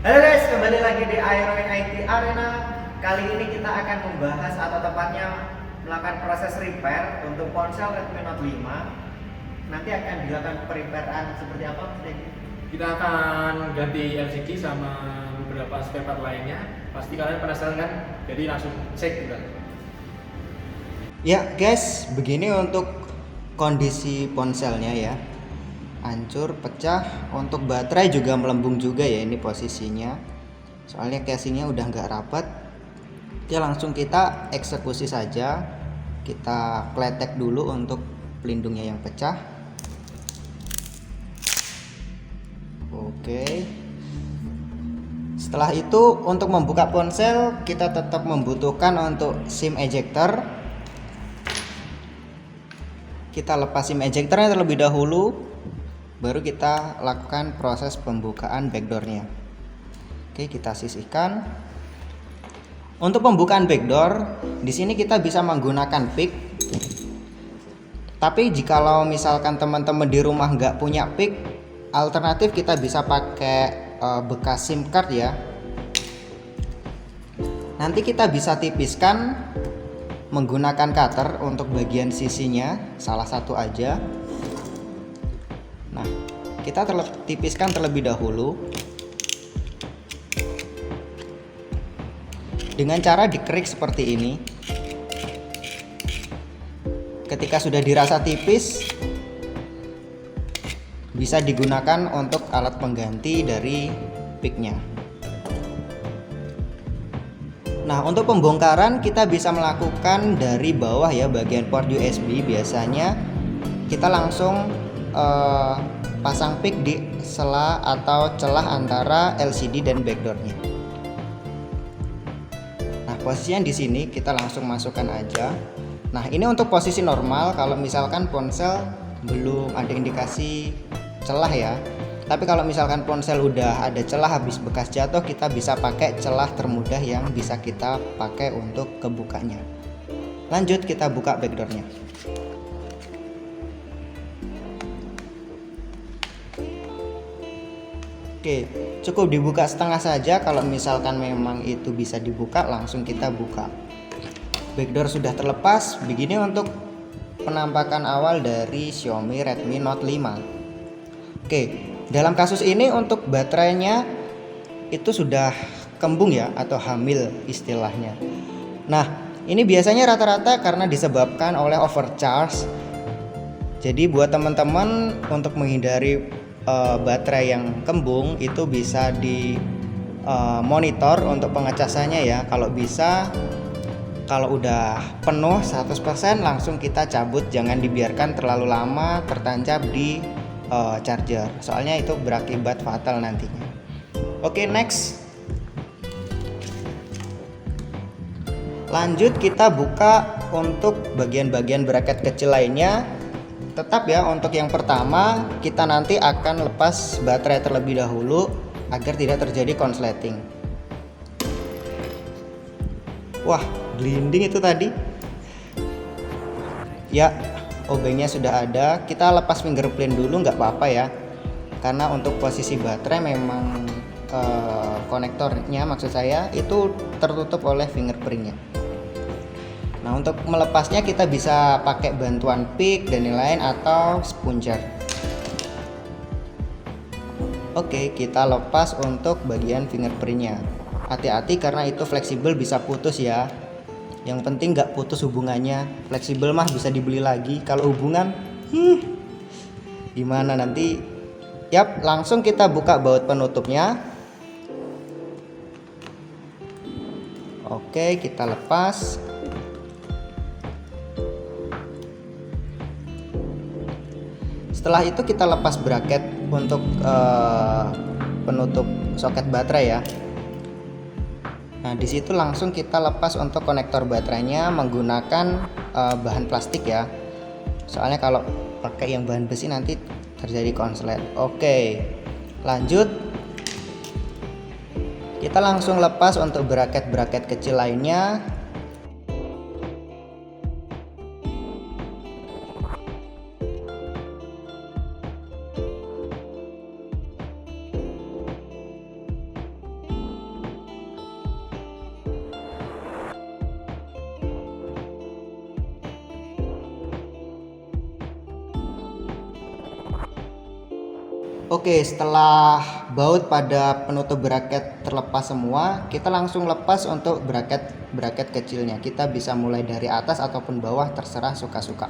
Halo guys, kembali lagi di Iron IT Arena. Kali ini kita akan membahas atau tepatnya melakukan proses repair untuk ponsel Redmi Note 5. Nanti akan dilakukan preparean seperti apa, Mas Deki? Kita akan ganti LCD sama beberapa spare part lainnya. Pasti kalian penasaran kan? Jadi langsung cek kita. Ya guys, begini untuk kondisi ponselnya ya. Hancur, pecah. Untuk baterai juga melembung juga ya ini posisinya. Soalnya casingnya udah nggak rapat. Ya langsung kita eksekusi saja. Kita kletek dulu untuk pelindungnya yang pecah. Oke. Setelah itu untuk membuka ponsel kita tetap membutuhkan untuk SIM ejector. Kita lepas SIM ejectornya terlebih dahulu, baru kita lakukan proses pembukaan backdoornya. Oke, kita sisihkan. Untuk pembukaan backdoor, di sini kita bisa menggunakan pick. Tapi jikalau misalkan teman-teman di rumah nggak punya pick, alternatif kita bisa pakai bekas SIM card ya. Nanti kita bisa tipiskan menggunakan cutter untuk bagian sisinya, salah satu aja. Nah, kita tipiskan terlebih dahulu dengan cara dikerik seperti ini. Ketika sudah dirasa tipis, bisa digunakan untuk alat pengganti dari picknya. Nah, untuk pembongkaran kita bisa melakukan dari bawah ya, bagian port USB. Biasanya kita langsung pasang pick di sela atau celah antara LCD dan backdoornya. Nah, posisinya di sini kita langsung masukkan aja. Nah, ini untuk posisi normal. Kalau misalkan ponsel belum ada indikasi celah ya. Tapi kalau misalkan ponsel udah ada celah habis bekas jatuh, kita bisa pakai celah termudah yang bisa kita pakai untuk kebukanya. Lanjut kita buka backdoornya. Oke, cukup dibuka setengah saja. Kalau misalkan memang itu bisa dibuka, langsung kita buka. Backdoor sudah terlepas. Begini untuk penampakan awal dari Xiaomi Redmi Note 5. Oke, dalam kasus ini untuk baterainya itu sudah kembung ya, atau hamil istilahnya. Nah, ini biasanya rata-rata karena disebabkan oleh overcharge. Jadi buat teman-teman untuk menghindari baterai yang kembung, itu bisa di monitor untuk pengecasannya ya. Kalau bisa, kalau udah penuh 100% langsung kita cabut, jangan dibiarkan terlalu lama tertancap di charger, soalnya itu berakibat fatal nantinya. Oke, next. Lanjut kita buka untuk bagian-bagian bracket kecil lainnya. Tetap ya, untuk yang pertama kita nanti akan lepas baterai terlebih dahulu agar tidak terjadi konsleting. Wah, blinding itu tadi. Ya, obengnya sudah ada. Kita lepas fingerprint dulu nggak apa-apa ya, karena untuk posisi baterai memang konektornya, maksud saya itu tertutup oleh fingerprintnya. Nah, untuk melepasnya kita bisa pakai bantuan pick dan lain-lain atau sponger. Oke, kita lepas untuk bagian fingerprintnya. Hati-hati karena itu fleksibel, bisa putus ya. Yang penting nggak putus hubungannya. Fleksibel mah bisa dibeli lagi. Kalau hubungan, gimana nanti? Yap, langsung kita buka baut penutupnya. Oke, kita lepas. Setelah itu kita lepas bracket untuk penutup soket baterai ya. Nah, di situ langsung kita lepas untuk konektor baterainya menggunakan bahan plastik ya. Soalnya kalau pakai yang bahan besi nanti terjadi konslet. Oke, lanjut. Kita langsung lepas untuk bracket-bracket kecil lainnya. Oke, setelah baut pada penutup bracket terlepas semua, kita langsung lepas untuk bracket kecilnya. Kita bisa mulai dari atas ataupun bawah, terserah suka-suka.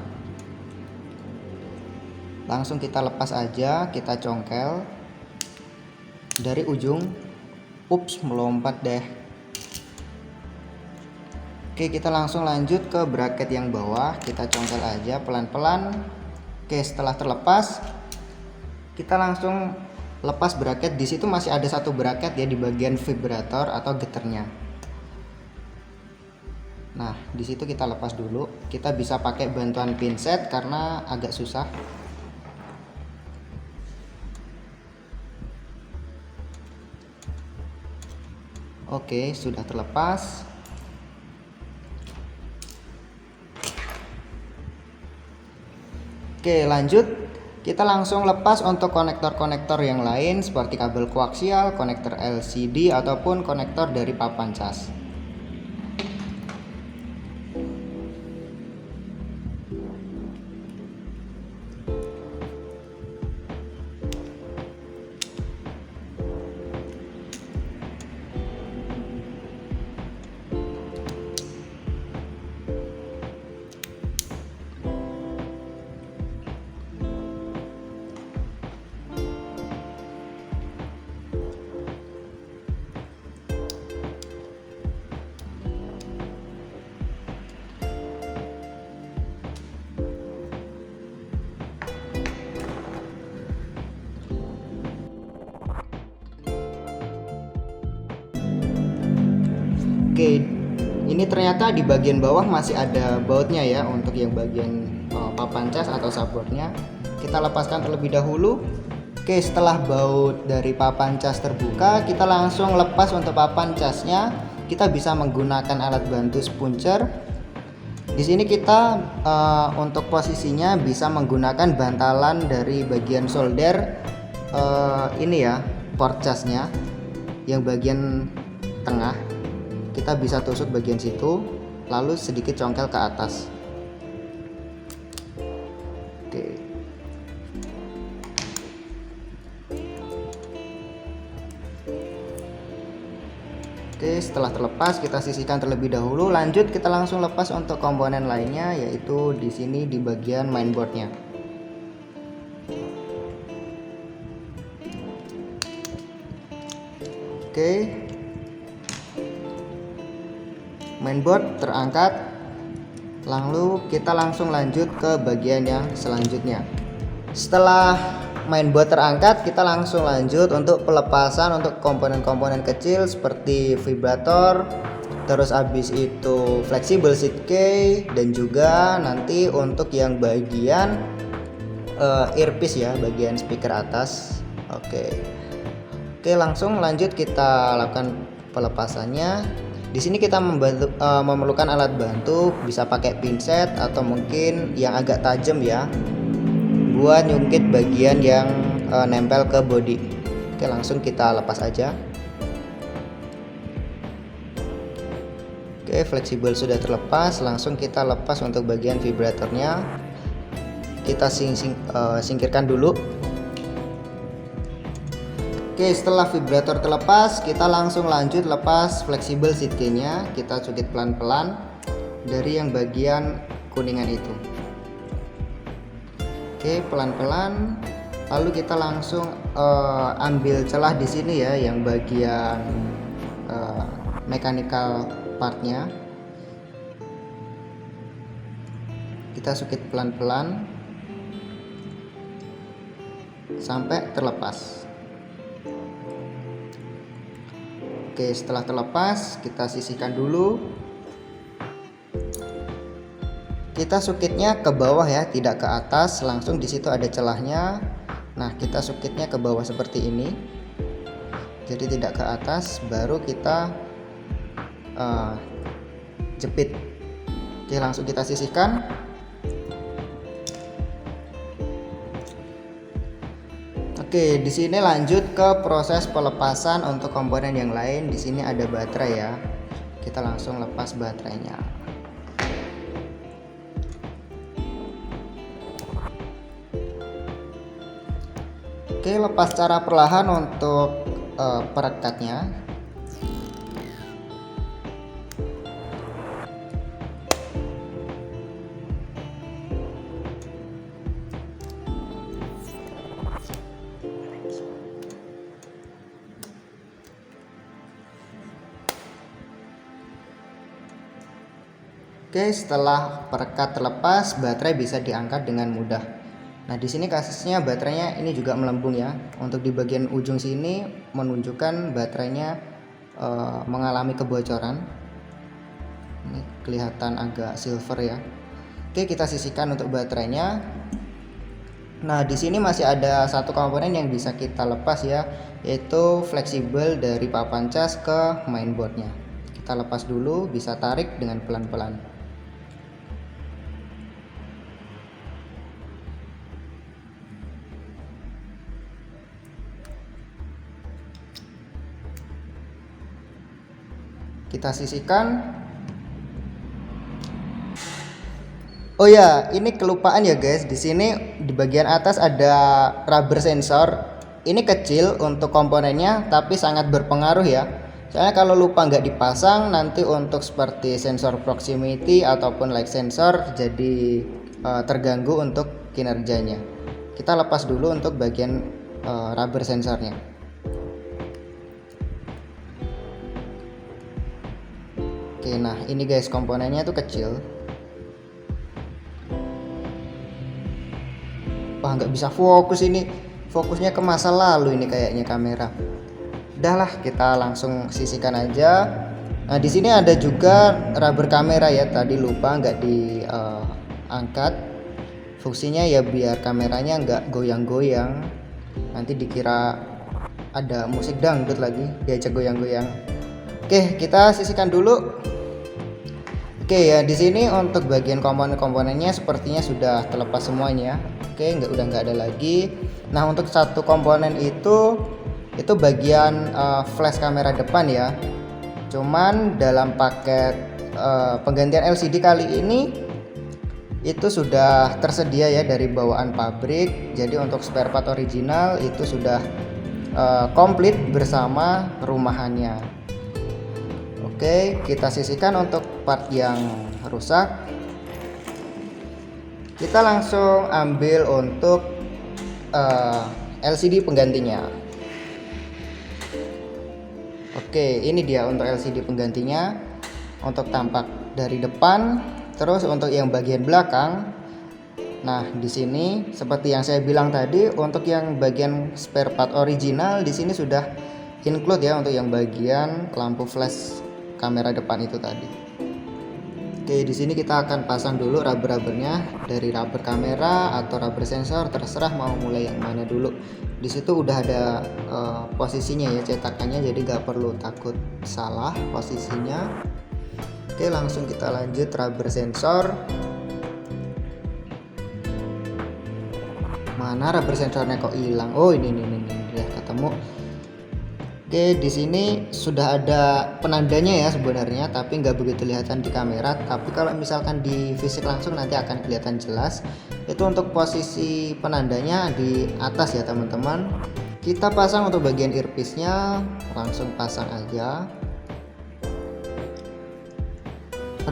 Langsung kita lepas aja, kita congkel dari ujung. Ups, melompat deh. Oke, kita langsung lanjut ke bracket yang bawah, kita congkel aja pelan-pelan. Oke, setelah terlepas, kita langsung lepas bracket. Di situ masih ada satu bracket ya di bagian vibrator atau geternya. Nah, di situ kita lepas dulu. Kita bisa pakai bantuan pinset karena agak susah. Oke, sudah terlepas. Oke, lanjut. Kita langsung lepas untuk konektor-konektor yang lain seperti kabel koaksial, konektor LCD ataupun konektor dari papan cas. Oke, ini ternyata di bagian bawah masih ada bautnya ya untuk yang bagian papan cas atau subboardnya. Kita lepaskan terlebih dahulu. Oke, setelah baut dari papan cas terbuka, kita langsung lepas untuk papan casnya. Kita bisa menggunakan alat bantu spuncer. Di sini kita untuk posisinya bisa menggunakan bantalan dari bagian solder ini ya, port casnya yang bagian tengah. Kita bisa tusuk bagian situ, lalu sedikit congkel ke atas. Oke. Oke, setelah terlepas kita sisihkan terlebih dahulu. Lanjut kita langsung lepas untuk komponen lainnya, yaitu di sini di bagian mainboardnya. Oke. Mainboard terangkat, lalu kita langsung lanjut ke bagian yang selanjutnya. Setelah mainboard terangkat, kita langsung lanjut untuk pelepasan untuk komponen-komponen kecil seperti vibrator, terus habis itu flexible seat key, dan juga nanti untuk yang bagian earpiece ya, bagian speaker atas. Oke, langsung lanjut kita lakukan pelepasannya. Di sini kita memerlukan alat bantu, bisa pakai pinset atau mungkin yang agak tajam ya, buat nyungkit bagian yang nempel ke bodi. Oke, langsung kita lepas aja. Oke, fleksibel sudah terlepas, langsung kita lepas untuk bagian vibratornya. Kita singkirkan dulu. Oke, setelah vibrator terlepas, kita langsung lanjut lepas fleksibel seat key-nya. Kita cukit pelan-pelan dari yang bagian kuningan itu. Oke, pelan-pelan. Lalu kita langsung ambil celah di sini ya, yang bagian mechanical partnya. Kita cukit pelan-pelan sampai terlepas. Oke, setelah terlepas kita sisihkan dulu. Kita sukitnya ke bawah ya, tidak ke atas. Langsung di situ ada celahnya. Nah, kita sukitnya ke bawah seperti ini. Jadi tidak ke atas, baru kita jepit. Oke, langsung kita sisihkan. Oke, di sini lanjut ke proses pelepasan untuk komponen yang lain. Di sini ada baterai ya. Kita langsung lepas baterainya. Oke, Oke, lepas secara perlahan untuk perekatnya. Oke, setelah perekat terlepas, baterai bisa diangkat dengan mudah. Nah, di sini kasusnya baterainya ini juga melembung ya. Untuk di bagian ujung sini menunjukkan baterainya mengalami kebocoran. Ini kelihatan agak silver ya. Oke, kita sisihkan untuk baterainya. Nah, di sini masih ada satu komponen yang bisa kita lepas ya, yaitu fleksibel dari papan cas ke mainboardnya. Kita lepas dulu, bisa tarik dengan pelan-pelan. Kita sisihkan. Oh ya, ini kelupaan ya guys. Di sini di bagian atas ada rubber sensor. Ini kecil untuk komponennya, tapi sangat berpengaruh ya. Soalnya kalau lupa nggak dipasang, nanti untuk seperti sensor proximity ataupun light sensor jadi terganggu untuk kinerjanya. Kita lepas dulu untuk bagian rubber sensornya. Oke, nah ini guys komponennya tuh kecil. Wah, nggak bisa fokus ini. Fokusnya ke masa lalu ini kayaknya kamera. Udahlah, kita langsung sisihkan aja. Nah, di sini ada juga rubber kamera ya. Tadi lupa nggak diangkat. Fungsinya ya biar kameranya nggak goyang-goyang. Nanti dikira ada musik dangdut lagi, diajak goyang-goyang. Oke, kita sisihkan dulu. Oke ya, di sini untuk bagian komponen-komponennya sepertinya sudah terlepas semuanya. Oke, udah nggak ada lagi. Nah, untuk satu komponen itu bagian flash kamera depan ya. Cuman dalam paket penggantian LCD kali ini itu sudah tersedia ya dari bawaan pabrik. Jadi untuk spare part original itu sudah komplit bersama rumahannya. Oke, kita sisihkan untuk part yang rusak. Kita langsung ambil untuk LCD penggantinya. Oke, ini dia untuk LCD penggantinya. Untuk tampak dari depan, terus untuk yang bagian belakang. Nah, di sini seperti yang saya bilang tadi, untuk yang bagian spare part original di sini sudah include ya untuk yang bagian lampu flash kamera depan itu tadi. Oke, di sini kita akan pasang dulu rubber-rubbernya dari rubber kamera atau rubber sensor, terserah mau mulai yang mana dulu. Di situ udah ada posisinya ya cetakannya, jadi gak perlu takut salah posisinya. Oke, langsung kita lanjut rubber sensor. Mana rubber sensornya kok hilang? Oh, ini ya ketemu. Oke, di sini sudah ada penandanya ya sebenarnya, tapi nggak begitu kelihatan di kamera. Tapi kalau misalkan di fisik langsung nanti akan kelihatan jelas. Itu untuk posisi penandanya di atas ya teman-teman. Kita pasang untuk bagian earpiece-nya, langsung pasang aja.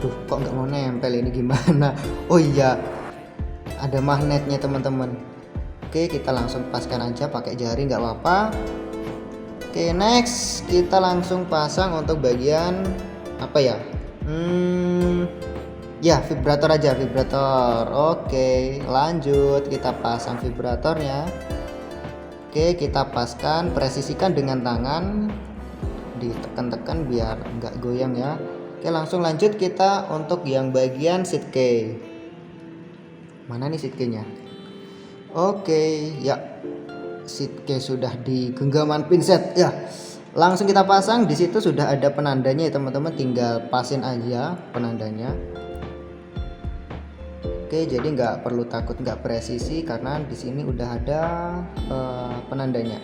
Aduh, kok nggak mau nempel ini gimana? Oh iya, ada magnetnya teman-teman. Oke, kita langsung paskan aja pakai jari nggak apa-apa. Oke, next kita langsung pasang untuk bagian apa ya? Ya, vibrator aja, vibrator. Oke, lanjut kita pasang vibratornya. Oke, kita paskan, presisikan dengan tangan, ditekan-tekan biar nggak goyang ya. Oke, langsung lanjut kita untuk yang bagian seat key. Mana nih seat key-nya? Oke, ya. Seat key sudah di genggaman pinset ya. Langsung kita pasang. Di situ sudah ada penandanya ya teman-teman, tinggal pasin aja penandanya. Oke, jadi nggak perlu takut nggak presisi karena di sini udah ada penandanya.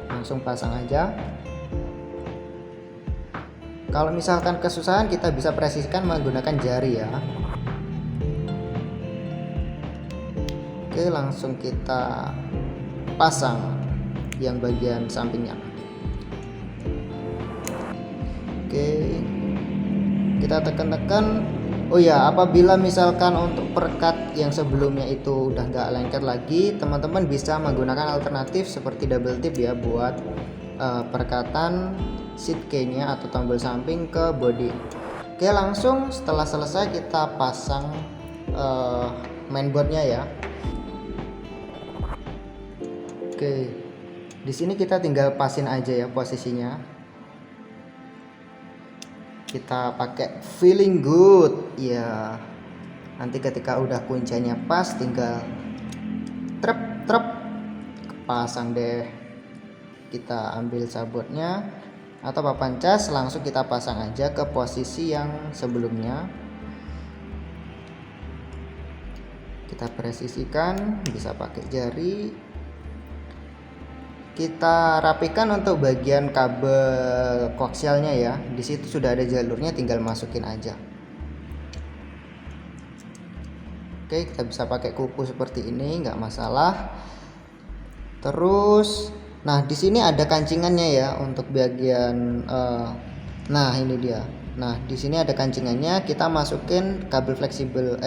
Langsung pasang aja. Kalau misalkan kesusahan kita bisa presisikan menggunakan jari ya. Oke, langsung kita pasang yang bagian sampingnya. Oke, kita tekan-tekan. Oh ya, apabila misalkan untuk perekat yang sebelumnya itu udah nggak lengket lagi, teman-teman bisa menggunakan alternatif seperti double tip ya buat perekatan seat key-nya atau tombol samping ke bodi. Oke, langsung setelah selesai kita pasang mainboardnya ya. Oke, di sini kita tinggal pasin aja ya posisinya. Kita pakai feeling good ya, nanti ketika udah kuncinya pas tinggal trep pasang deh. Kita ambil sabotnya atau papan cas, langsung kita pasang aja ke posisi yang sebelumnya. Kita presisikan, bisa pakai jari. Kita rapikan untuk bagian kabel koaksialnya ya. Di situ sudah ada jalurnya, tinggal masukin aja. Oke, kita bisa pakai kuku seperti ini, nggak masalah. Terus, nah di sini ada kancingannya ya untuk bagian. Nah ini dia. Nah di sini ada kancingannya. Kita masukin kabel fleksibel,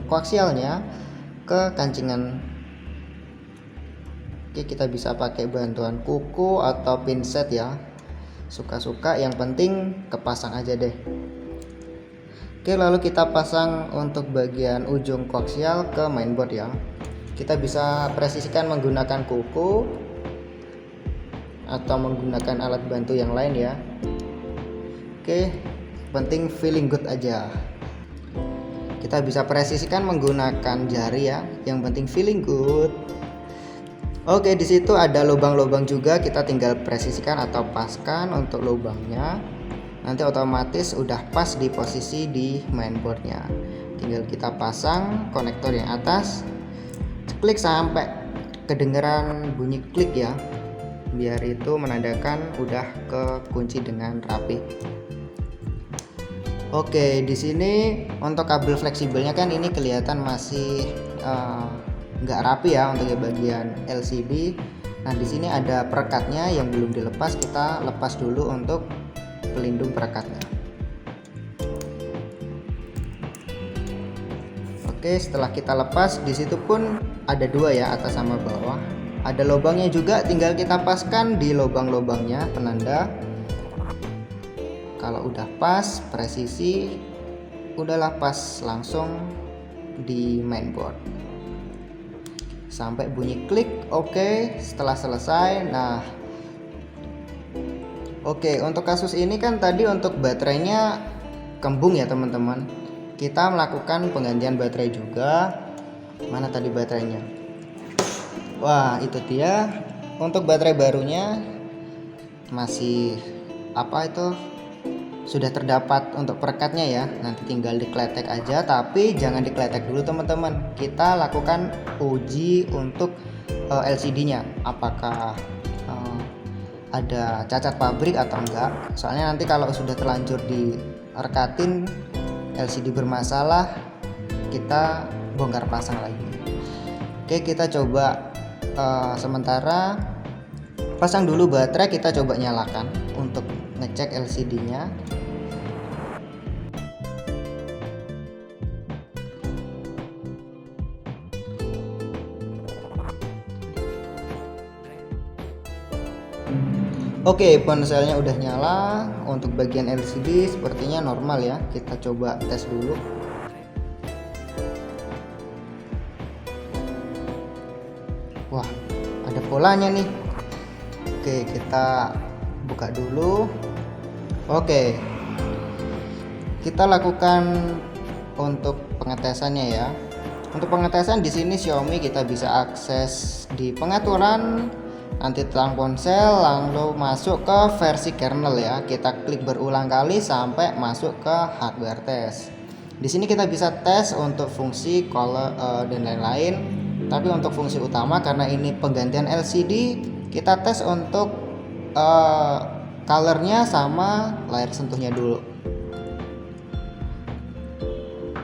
koaksialnya ke kancingan. Oke, kita bisa pakai bantuan kuku atau pinset ya, suka-suka, yang penting kepasang aja deh. Oke, lalu kita pasang untuk bagian ujung koaksial ke mainboard ya. Kita bisa presisikan menggunakan kuku atau menggunakan alat bantu yang lain ya. Oke, penting feeling good aja. Kita bisa presisikan menggunakan jari ya, yang penting feeling good. Oke, di situ ada lubang-lubang juga, kita tinggal presisikan atau paskan untuk lubangnya. Nanti otomatis udah pas di posisi di mainboardnya. Tinggal kita pasang konektor yang atas, klik sampai kedengeran bunyi klik ya, biar itu menandakan udah kekunci dengan rapi. Oke, di sini untuk kabel fleksibelnya kan ini kelihatan masih nggak rapi ya untuk bagian LCD. Nah di sini ada perekatnya yang belum dilepas, kita lepas dulu untuk pelindung perekatnya. Oke, setelah kita lepas, di situ pun ada dua ya, atas sama bawah. Ada lubangnya juga, tinggal kita paskan di lubang-lubangnya penanda. Kalau udah pas, presisi, udahlah pas langsung di mainboard. Sampai bunyi klik. Oke, setelah selesai. Nah, oke, untuk kasus ini kan tadi untuk baterainya kembung ya teman-teman. Kita melakukan penggantian baterai juga. Mana tadi baterainya? Wah, itu dia. Untuk baterai barunya masih sudah terdapat untuk perekatnya ya. Nanti tinggal dikletek aja, tapi jangan dikletek dulu teman-teman. Kita lakukan uji untuk LCD-nya, apakah ada cacat pabrik atau enggak. Soalnya nanti kalau sudah terlanjur direkatin LCD bermasalah, kita bongkar pasang lagi. Oke, kita coba sementara pasang dulu baterai, kita coba nyalakan untuk ngecek LCD-nya. Oke, ponselnya udah nyala. Untuk bagian LCD sepertinya normal ya. Kita coba tes dulu. Wah, ada polanya nih. Oke, kita buka dulu. Oke, kita lakukan untuk pengetesannya ya. Untuk pengetesan di sini Xiaomi kita bisa akses di pengaturan, nanti tentang ponsel, lalu masuk ke versi kernel ya. Kita klik berulang kali sampai masuk ke hardware test. Di sini kita bisa tes untuk fungsi color dan lain-lain. Tapi untuk fungsi utama, karena ini penggantian LCD, kita tes untuk colornya sama layar sentuhnya dulu.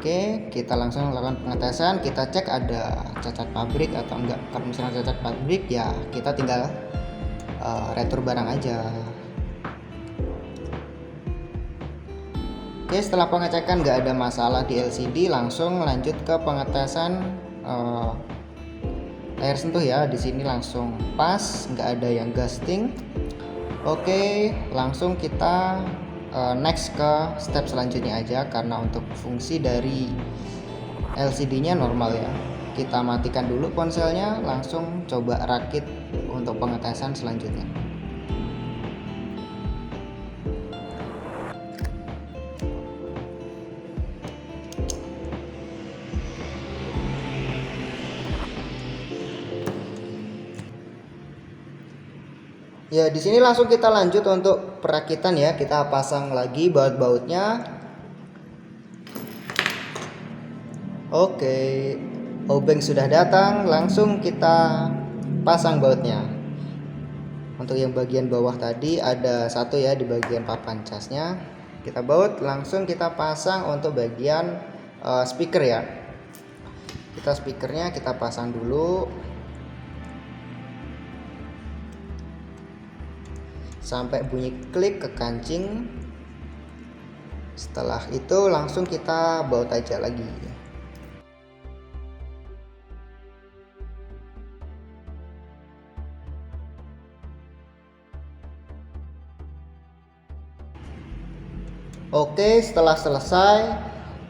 Oke, kita langsung lakukan pengetesan, kita cek ada cacat pabrik atau enggak. Kalau misalnya cacat pabrik ya kita tinggal retur barang aja. Oke, setelah pengecekan nggak ada masalah di LCD, langsung lanjut ke pengetesan layar sentuh ya. Di sini langsung pas, nggak ada yang ghosting. Oke, langsung kita next ke step selanjutnya aja, karena untuk fungsi dari LCD-nya normal ya. Kita matikan dulu ponselnya, langsung coba rakit untuk pengetesan selanjutnya. Ya, di sini langsung kita lanjut untuk perakitan ya. Kita pasang lagi baut-bautnya. Oke, obeng sudah datang, langsung kita pasang bautnya. Untuk yang bagian bawah tadi ada satu ya di bagian papan casnya. Kita baut, langsung kita pasang untuk bagian speaker ya. Speakernya kita pasang dulu. Sampai bunyi klik ke kancing. Setelah itu langsung kita baut aja lagi. Oke, setelah selesai,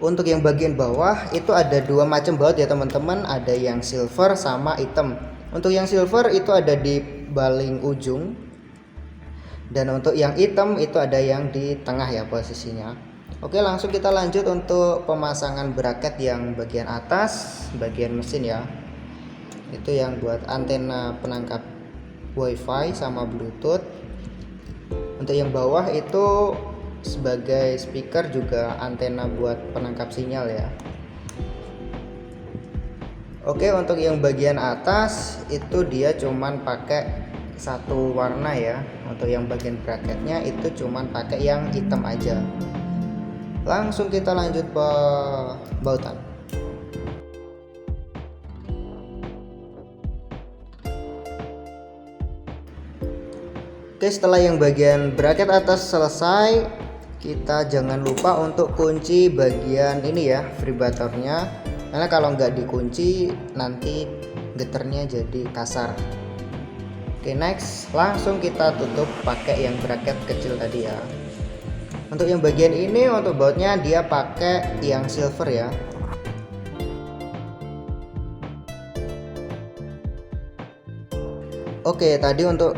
untuk yang bagian bawah itu ada dua macam baut ya teman-teman, ada yang silver sama hitam. Untuk yang silver itu ada di paling ujung, dan untuk yang hitam itu ada yang di tengah ya posisinya. Oke, langsung kita lanjut untuk pemasangan bracket yang bagian atas, bagian mesin ya. Itu yang buat antena penangkap WiFi sama Bluetooth. Untuk yang bawah itu sebagai speaker juga antena buat penangkap sinyal ya. Oke, untuk yang bagian atas itu dia cuman pakai satu warna ya. Untuk yang bagian bracketnya itu cuman pakai yang hitam aja. Langsung kita lanjut pembautan. Oke, setelah yang bagian bracket atas selesai, kita jangan lupa untuk kunci bagian ini ya, vibratornya, karena kalau nggak dikunci nanti getarnya jadi kasar. Oke, next langsung kita tutup pakai yang bracket kecil tadi ya. Untuk yang bagian ini untuk bautnya dia pakai yang silver ya. Oke, tadi untuk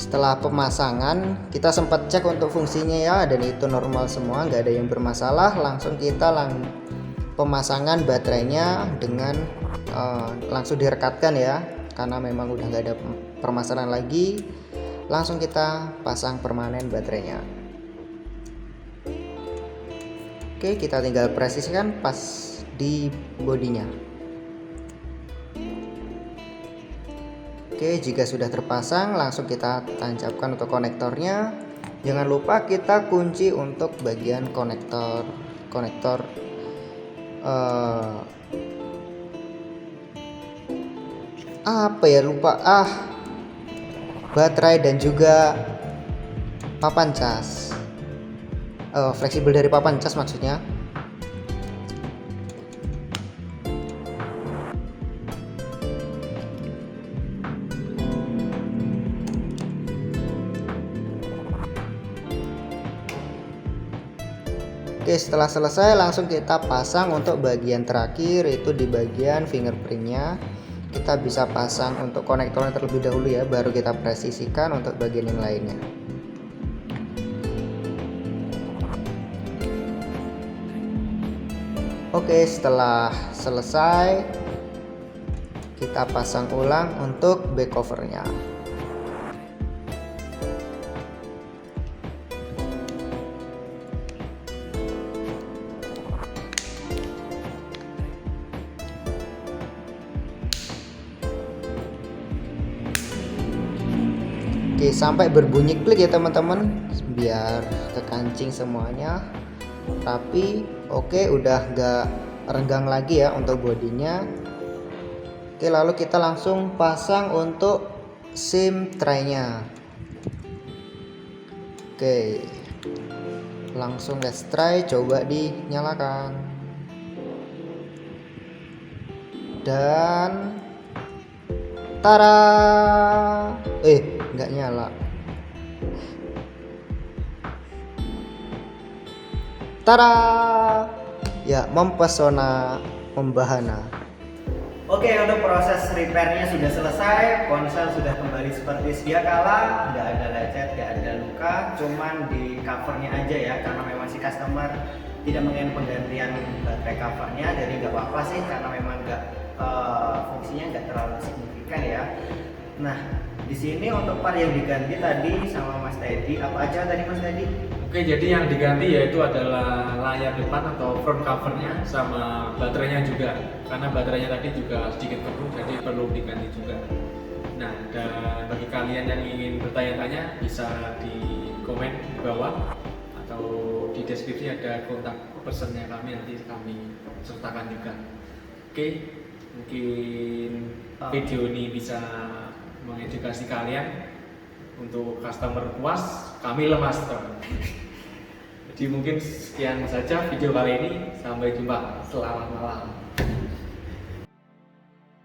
setelah pemasangan kita sempat cek untuk fungsinya ya, dan itu normal semua, nggak ada yang bermasalah. Langsung kita pemasangan baterainya dengan langsung direkatkan ya, karena memang udah nggak ada permasalahan lagi. Langsung kita pasang permanen baterainya. Oke, kita tinggal presisikan pas di bodinya. Oke, jika sudah terpasang langsung kita tancapkan untuk konektornya. Jangan lupa kita kunci untuk bagian konektor apa ya, lupa baterai dan juga papan cas, fleksibel dari papan cas maksudnya. Oke, setelah selesai langsung kita pasang untuk bagian terakhir, itu di bagian fingerprintnya. Kita bisa pasang untuk konektornya terlebih dahulu ya, baru kita presisikan untuk bagian yang lainnya. Oke, setelah selesai kita pasang ulang untuk back covernya. Oke, sampai berbunyi klik ya teman-teman, biar kekancing semuanya rapi. Oke, udah gak renggang lagi ya untuk bodinya. Oke, lalu kita langsung pasang untuk SIM tray-nya. Oke, langsung let's try, coba dinyalakan. Dan tara, nggak nyala. Tara, ya mempesona, membahana. Oke, untuk proses repairnya sudah selesai, ponsel sudah kembali seperti sedia kala, nggak ada lecet, nggak ada luka, cuman di covernya aja ya, karena memang si customer tidak menginginkan penggantian baterai covernya, jadi nggak apa-apa sih, karena memang nggak fungsinya nggak terlalu signifikan ya. Nah, di sini untuk part yang diganti tadi sama Mas Teddy, apa aja tadi Mas Teddy? Oke, jadi yang diganti yaitu adalah layar depan atau front covernya sama baterainya juga, karena baterainya tadi juga sedikit keruh, jadi perlu diganti juga. Nah, dan bagi kalian yang ingin bertanya-tanya bisa di komen di bawah atau di deskripsi ada kontak personnya kami, nanti kami sertakan juga. Oke, mungkin video ini bisa mengedukasi kalian. Untuk customer puas, kami lemas teman. Jadi mungkin sekian saja video kali ini. Sampai jumpa. Selamat malam.